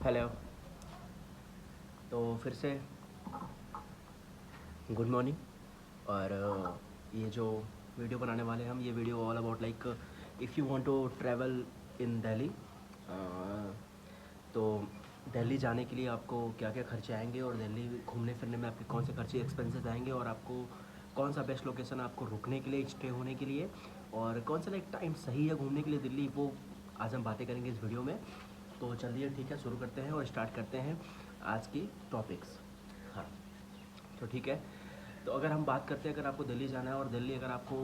Hello. तो फिर से गुड मॉर्निंग। और ये जो वीडियो बनाने वाले हैं हम, ये video all about like if you want to travel in Delhi. तो दिल्ली जाने के लिए आपको क्या क्या खर्चे आएंगे और दिल्ली घूमने फिरने में आपके कौन से खर्चे एक्सपेंसेस आएंगे और आपको कौन सा बेस्ट लोकेशन है आपको रुकने के लिए, स्टे होने के लिए, और कौन सा लाइक टाइम सही है घूमने के लिए दिल्ली, वो आज हम बातें करेंगे इस वीडियो में। तो चलिए ठीक है, शुरू करते हैं और स्टार्ट करते हैं आज की टॉपिक्स। हाँ, तो ठीक है। तो अगर हम बात करते हैं, अगर आपको दिल्ली जाना है और दिल्ली अगर आपको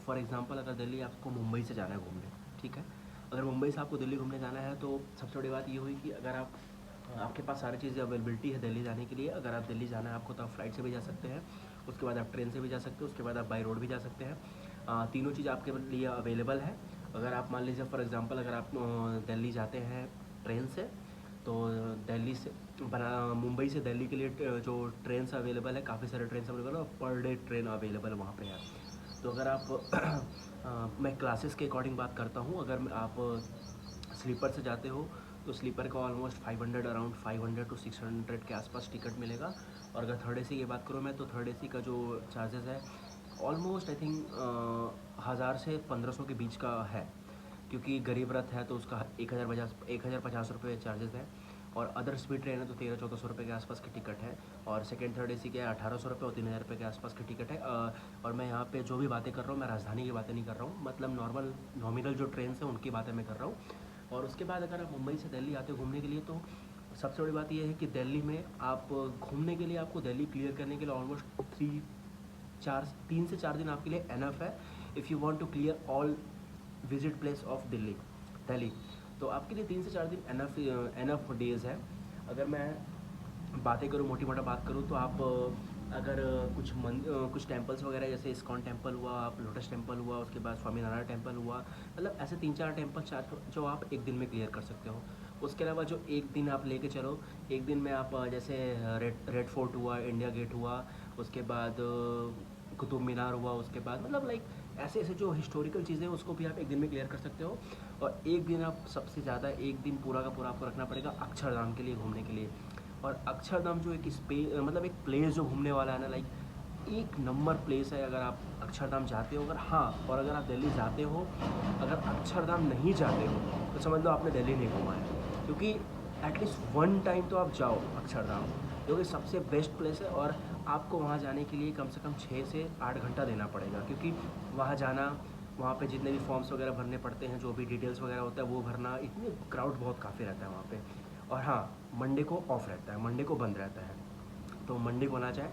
फॉर एग्जांपल अगर दिल्ली आपको मुंबई से जाना है घूमने, ठीक है। अगर मुंबई से आपको दिल्ली घूमने जाना है तो सबसे बड़ी बात ये हुई कि अगर आपके पास सारी चीज़ें अवेलेबिलिटी है दिल्ली जाने के लिए। अगर आप दिल्ली जाना है आपको तो आप फ्लाइट से भी जा सकते हैं, उसके बाद आप ट्रेन से भी जा सकते हो, उसके बाद आप बाई रोड भी जा सकते हैं। तीनों चीज़ आपके लिए अवेलेबल है। अगर आप मान लीजिए फॉर एग्ज़ाम्पल अगर आप दिल्ली जाते हैं ट्रेन से, तो दिल्ली से मुंबई से दिल्ली के लिए जो ट्रेन अवेलेबल है, काफ़ी सारे ट्रेन अवेलेबल है और पर डे ट्रेन अवेलेबल है वहाँ पे है। तो अगर आप मैं क्लासेस के अकॉर्डिंग बात करता हूँ, अगर आप स्लीपर से जाते हो तो स्लीपर का ऑलमोस्ट 500 अराउंड 500 टू 600 के आसपास टिकट मिलेगा। और अगर थर्ड एसी की बात करूँ मैं, तो थर्ड एसी का जो चार्जेस है ऑलमोस्ट आई थिंक 1000 से 1500 के बीच का है, क्योंकि गरीब रथ है तो उसका 1050 रुपये चार्जेस है। और अदर्स भी ट्रेन है तो 1300-1400 रुपये के आसपास की टिकट है। और सेकेंड थर्ड एसी के 1800 रुपये और 3000 रुपये के आसपास की टिकट है। और मैं यहाँ पे जो भी बातें कर रहा हूँ, मैं राजधानी की बातें नहीं कर रहा हूँ, मतलब नॉर्मल नॉमिनल जो ट्रेन है उनकी बातें मैं कर रहा हूँ। और उसके बाद अगर आप मुंबई से दिल्ली आते हो घूमने के लिए, तो सबसे बड़ी बात यह है कि दिल्ली में आप घूमने के लिए आपको दिल्ली क्लियर करने के लिए ऑलमोस्ट 3 से 4 दिन आपके लिए एनफ है। If you want to clear all visit place of Delhi, तो आपके लिए 3 से 4 दिन एनफ डेज़ है। अगर मैं बातें करूँ, मोटी मोटा बात करूँ, तो आप अगर कुछ टेम्पल्स वगैरह जैसे इस्कॉन टेम्पल हुआ, आप लोटस टेम्पल हुआ, उसके बाद स्वामीनारायण टेम्पल हुआ, मतलब ऐसे 3-4 टेम्पल जो आप एक दिन में क्लियर कर सकते हो। उसके अलावा जो एक दिन आप लेके चलो, एक दिन में आप जैसे रेड फोर्ट हुआ, इंडिया गेट हुआ, उसके बाद कुतुब मीनार हुआ, उसके बाद मतलब लाइक ऐसे ऐसे जो हिस्टोरिकल चीज़ें हैं उसको भी आप एक दिन में क्लियर कर सकते हो। और एक दिन आप सबसे ज़्यादा एक दिन पूरा का पूरा आपको रखना पड़ेगा अक्षरधाम के लिए घूमने के लिए। और अक्षरधाम जो एक मतलब एक प्लेस जो घूमने वाला है ना, लाइक एक नंबर प्लेस है। अगर आप अक्षरधाम जाते हो, अगर हाँ, और अगर आप दिल्ली जाते हो, अगर अक्षरधाम नहीं जाते हो तो समझ लो आपने दिल्ली नहीं घूमा है, क्योंकि एटलीस्ट वन टाइम तो आप जाओ अक्षरधाम, जो कि सबसे बेस्ट प्लेस है। और आपको वहाँ जाने के लिए कम से कम 6 से 8 घंटा देना पड़ेगा, क्योंकि वहाँ जाना, वहाँ पे जितने भी फॉर्म्स वगैरह भरने पड़ते हैं, जो भी डिटेल्स वगैरह होता है वो भरना, इतनी क्राउड बहुत काफ़ी रहता है वहाँ पे। और हाँ, मंडे को ऑफ रहता है, मंडे को बंद रहता है, तो मंडे को ना जाए।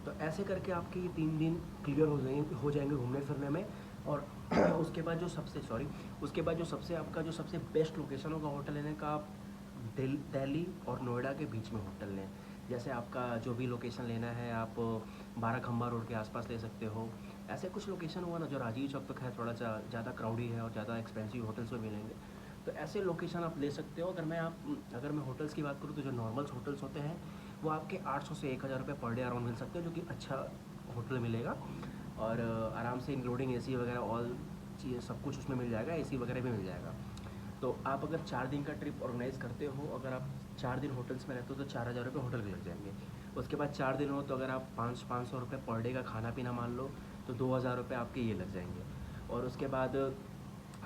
तो ऐसे करके आपके ये 3 दिन क्लियर हो जाएंगे घूमने फिरने में। और उसके बाद जो सबसे आपका जो सबसे बेस्ट लोकेशन होगा होटल लेने का, आप दिल्ली और नोएडा के बीच में होटल लें। जैसे आपका जो भी लोकेशन लेना है, आप बारह खम्बा रोड के आसपास ले सकते हो। ऐसे कुछ लोकेशन हुआ ना, जो राजीव चौक तक है, थोड़ा सा ज़्यादा क्राउडी है और ज़्यादा एक्सपेंसिव होटल्स में मिलेंगे, तो ऐसे लोकेशन आप ले सकते हो। अगर मैं होटल्स की बात करूँ, तो जो नॉर्मल्स होटल्स होते हैं वो आपके 800 से 1000 रुपये पर डे अराउंड मिल सकते हैं, जो कि अच्छा होटल मिलेगा। और आराम से इंक्लूडिंग एसी वगैरह ऑल चीज़ें सब कुछ उसमें मिल जाएगा, एसी वगैरह भी मिल जाएगा। तो आप अगर 4 दिन का ट्रिप ऑर्गेनाइज़ करते हो, अगर आप 4 दिन होटल्स में रहते हो, तो 4000 रुपये होटल के लग जाएंगे। उसके बाद 4 दिन हो तो अगर आप 500 रुपये पर डे का खाना पीना मान लो, तो 2000 रुपये आपके ये लग जाएंगे। और उसके बाद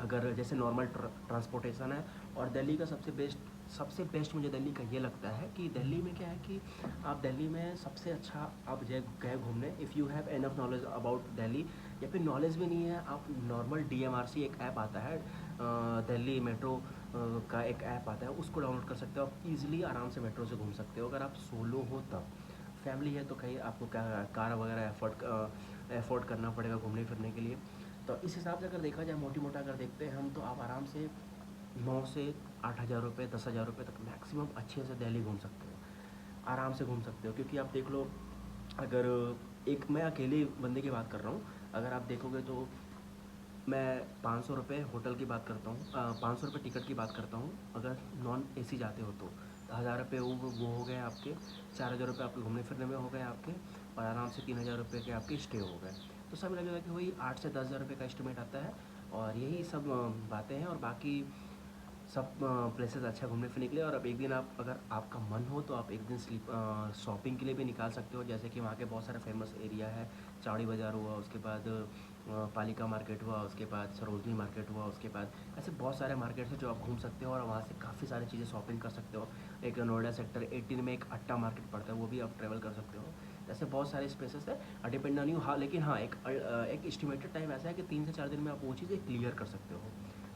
अगर जैसे नॉर्मल ट्रांसपोर्टेशन है, और दिल्ली का सबसे बेस्ट मुझे दिल्ली का ये लगता है कि दिल्ली में क्या है कि आप दिल्ली में सबसे अच्छा आप गए घूमने, if you have enough knowledge about Delhi, या फिर नॉलेज भी नहीं है, आप नॉर्मल DMRC एक ऐप आता है, दिल्ली मेट्रो का एक ऐप आता है, उसको डाउनलोड कर सकते हो। आप ईज़िली आराम से मेट्रो से घूम सकते हो। अगर आप सोलो हो तब, फैमिली है तो कहीं आपको कार वगैरह एफोर्ड करना पड़ेगा घूमने फिरने के लिए। तो इस हिसाब से अगर देखा जाए, मोटी मोटा अगर देखते हैं हम, तो आप आराम से 9 से 8 हज़ार रुपये 10 हज़ार रुपये तक मैक्सिमम अच्छे से दिल्ली घूम सकते हो, आराम से घूम सकते हो। क्योंकि आप देख लो, अगर एक मैं अकेले बंदे की बात कर रहा हूँ, अगर आप देखोगे तो मैं 500 रुपये होटल की बात करता हूँ, 500 रुपये टिकट की बात करता हूँ। अगर नॉन AC जाते हो तो 1000 रुपये वो हो गए आपके, 4000 रुपये आपके घूमने फिरने में हो गए आपके, और आराम से 3000 रुपये के आपके स्टे हो गए। तो सब लगेगा कि वही 8 से 10 हज़ार रुपये का एस्टिमेट आता है। और यही सब बातें हैं। और बाकी सब प्लेसेस अच्छा घूमने फिरने के लिए। और अब एक दिन आप, अगर आपका मन हो तो आप एक दिन शॉपिंग के लिए भी निकाल सकते हो। जैसे कि वहाँ के बहुत सारे फेमस एरिया है, चावड़ी बाज़ार हुआ, उसके बाद पालिका मार्केट हुआ, उसके बाद सरोजनी मार्केट हुआ, उसके बाद ऐसे बहुत सारे मार्केट्स हैं जो आप घूम सकते हो और वहाँ से काफ़ी सारी चीज़ें शॉपिंग कर सकते हो। एक नोएडा सेक्टर 18 में एक अट्टा मार्केट पड़ता है, वो भी आप ट्रैवल कर सकते हो। ऐसे बहुत सारे स्पेसेस है, डिपेंड ऑन यू। हाँ, लेकिन हाँ, एक एस्टिमेटेड टाइम ऐसा है कि 3 से 4 दिन में आप वो चीज़ें क्लियर कर सकते हो।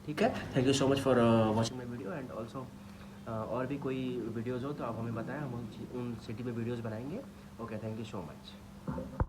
ठीक है, thank you so much for watching my video and also और भी कोई वीडियोज़ हो तो आप हमें बताएं, हम उन सिटी पे वीडियोज़ बनाएंगे। Okay, thank you so much.